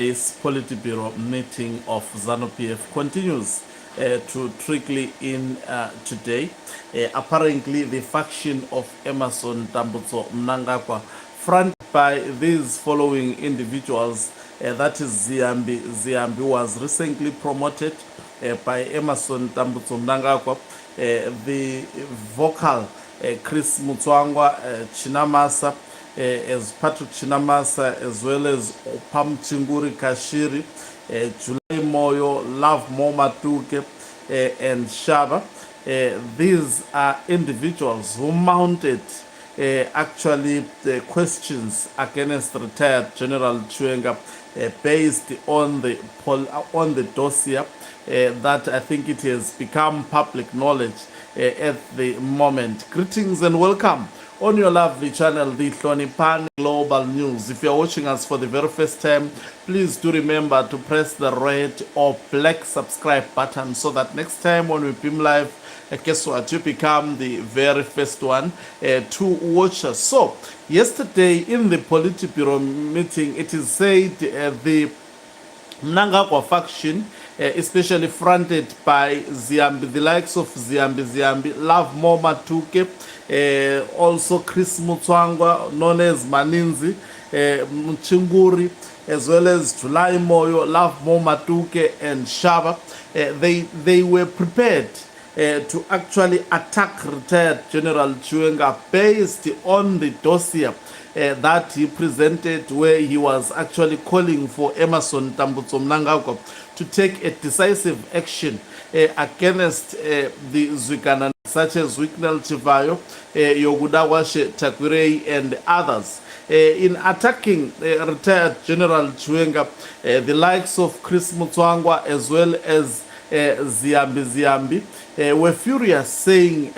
This politburo meeting of Zanopf continues to trickle in today. Apparently, the faction of Emerson Tambutso Mnangagwa, fronted by these following individuals, that is Ziambi. Ziambi was recently promoted by Emerson Tambutso Mnangagwa. The vocal Chris Mutswangwa Chinamasa, as Patrick Chinamasa, as well as Pam Chinguri Kashiri, July Moyo, Love Momatuke, and Shaba. These are individuals who mounted actually the questions against retired General Chiwenga based on the dossier that I think it has become public knowledge at the moment. Greetings and welcome on your lovely channel, the Hloniphani Global News. If you're watching us for the very first time, please do remember to press the red or black subscribe button so that next time when we beam live, guess what, you become the very first one to watch us. So, yesterday in the Politburo meeting, it is said the Mnangagwa faction, especially fronted by Ziambi, the likes of Ziambi, Love Momatuke, also Chris Mutswangwa, known as Maninzi, Mchinguri, as well as July Moyo, Love Momatuke, and Shaba. They were prepared to actually attack retired General Chiwenga based on the dossier that he presented, where he was actually calling for Emerson Tambutso Mnangagwa to take a decisive action against the Zwikana, such as Wicknell Chivayo, Yogudawashe Takwirei, and others. In attacking retired General Chiwenga, the likes of Chris Mutswangwa as well as Ziambi were furious, saying,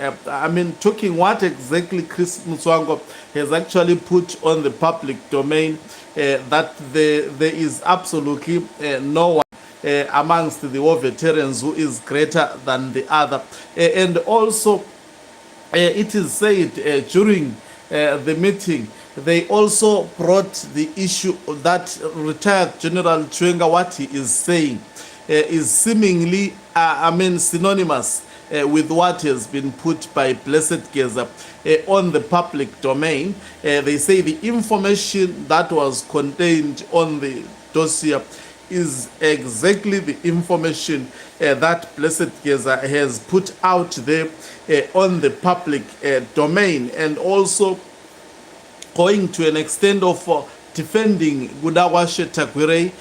talking what exactly Chris Mutswangwa has actually put on the public domain, that there is absolutely no one amongst the war veterans who is greater than the other. And also, it is said during the meeting, they also brought the issue that retired General Chiwenga, what he is saying, is seemingly, synonymous with what has been put by Blessed Geza on the public domain. They say the information that was contained on the dossier is exactly the information that Blessed Geza has put out there on the public domain, and also going to an extent of defending Gudawashe Takwirei,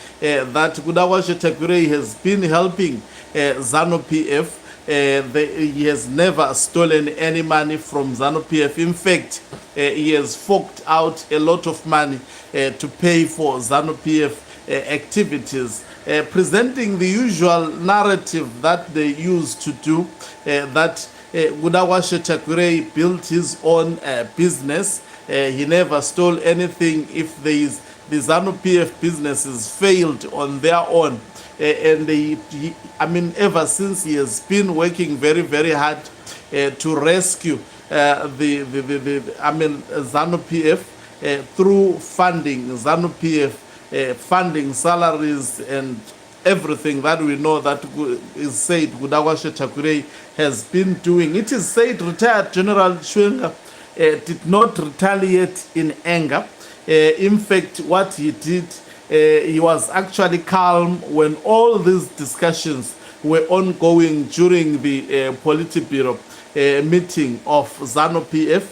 that Gudawashe Takwirei has been helping Zanopf. He has never stolen any money from Zanopf. In fact, he has forked out a lot of money to pay for Zanopf activities, presenting the usual narrative that they used to do, that Gudawashe Takwirei built his own business. He never stole anything. If the ZANU-PF businesses failed on their own, and ever since he has been working very, very hard to rescue ZANU-PF through funding ZANU-PF, funding salaries and everything that we know that is said Gudawashe Takwirei has been doing. It is said retired General Chiwenga did not retaliate in anger. In fact, what he did, he was actually calm when all these discussions were ongoing during the Politburo meeting of ZANU-PF,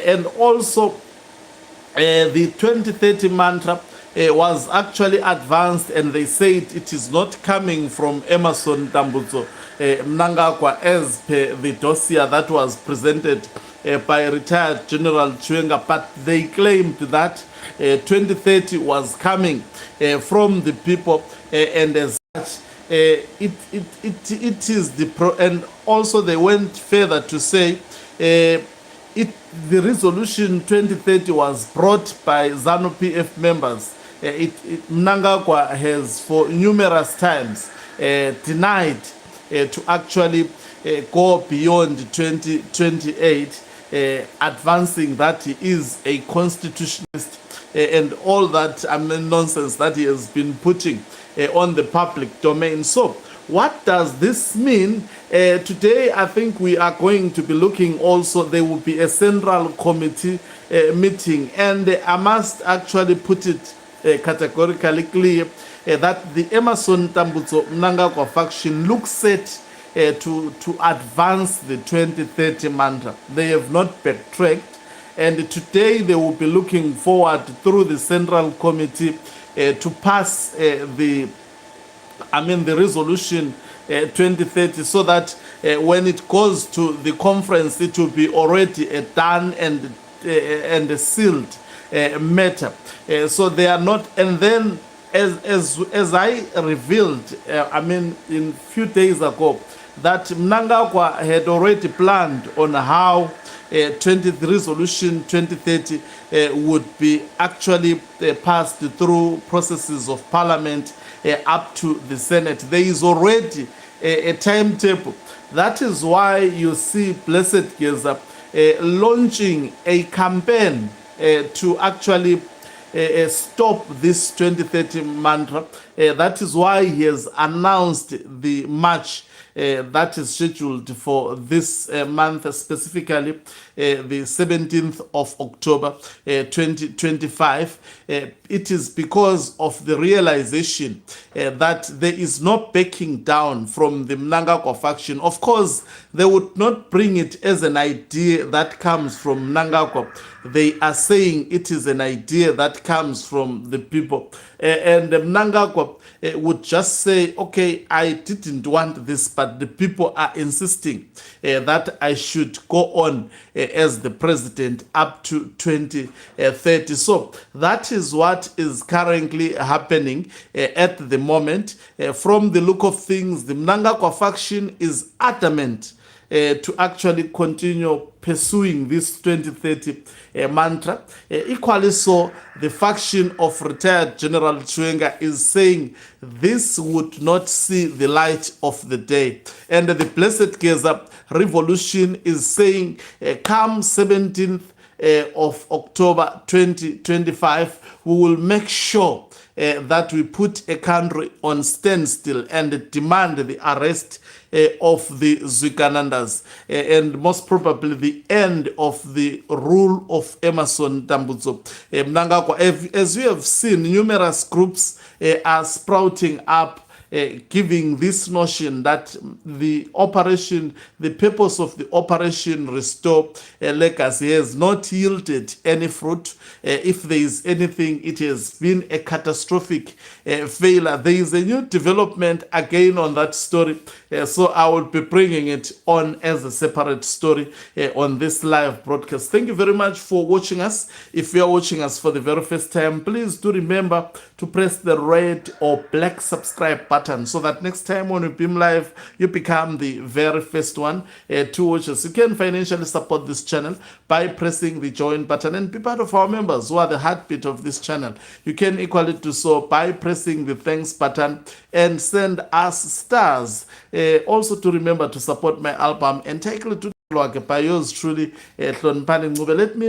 and also the 2030 mantra was actually advanced, and they said it is not coming from Emerson Tambutso Mnangagwa as per the dossier that was presented by retired General Chiwenga, but they claimed that 2030 was coming from the people, and as such, it is the and also they went further to say the resolution 2030 was brought by ZANU-PF members. Mnangagwa has for numerous times denied to actually go beyond 2028, advancing that he is a constitutionalist and all that nonsense that he has been putting on the public domain. So what does this mean? Today, I think we are going to be looking also, there will be a central committee meeting, and I must actually put it categorically clear that the Emmerson Tambutso Mnangagwa faction looks set to advance the 2030 mantra. They have not backtracked, and today they will be looking forward through the central committee to pass the resolution 2030, so that when it goes to the conference, it will be already done and a sealed matter. So they are not, and then as I revealed, in few days ago, that Mnangagwa had already planned on how resolution 2030 would be actually passed through processes of parliament up to the Senate. There is already a timetable. That is why you see Blessed Geza launching a campaign to actually stop this 2030 mantra. That is why he has announced the march that is scheduled for this month, specifically the 17th of October 2025. It is because of the realization that there is no backing down from the Mnangagwa faction. Of course, they would not bring it as an idea that comes from Mnangagwa. They are saying it is an idea that comes from the people. And Mnangagwa would just say, okay, I didn't want this, but the people are insisting that I should go on as the president up to 2030. So that is what is currently happening at the moment. From the look of things, the Mnangagwa faction is adamant to actually continue pursuing this 2030 mantra. Equally so, the faction of retired General Chiwenga is saying this would not see the light of the day. And the Blessed Geza revolution is saying come 17th of October 2025, we will make sure that we put a country on standstill and demand the arrest of the Zwikanandas and most probably the end of the rule of Emmerson Tambutso Mnangagwa. As we have seen, numerous groups are sprouting up, giving this notion that the purpose of the Operation Restore Legacy has not yielded any fruit. If there is anything, it has been a catastrophic failure. There is a new development again on that story, so I will be bringing it on as a separate story on this live broadcast. Thank you very much for watching us. If you are watching us for the very first time, please do remember to press the red or black subscribe button, so that next time when we beam live, you become the very first one to watch us. You can financially support this channel by pressing the join button and be part of our members who are the heartbeat of this channel. You can equally do so by pressing the thanks button and send us stars. Also to remember to support my album entitled to by yours truly, Hlonipani Ngube. Let me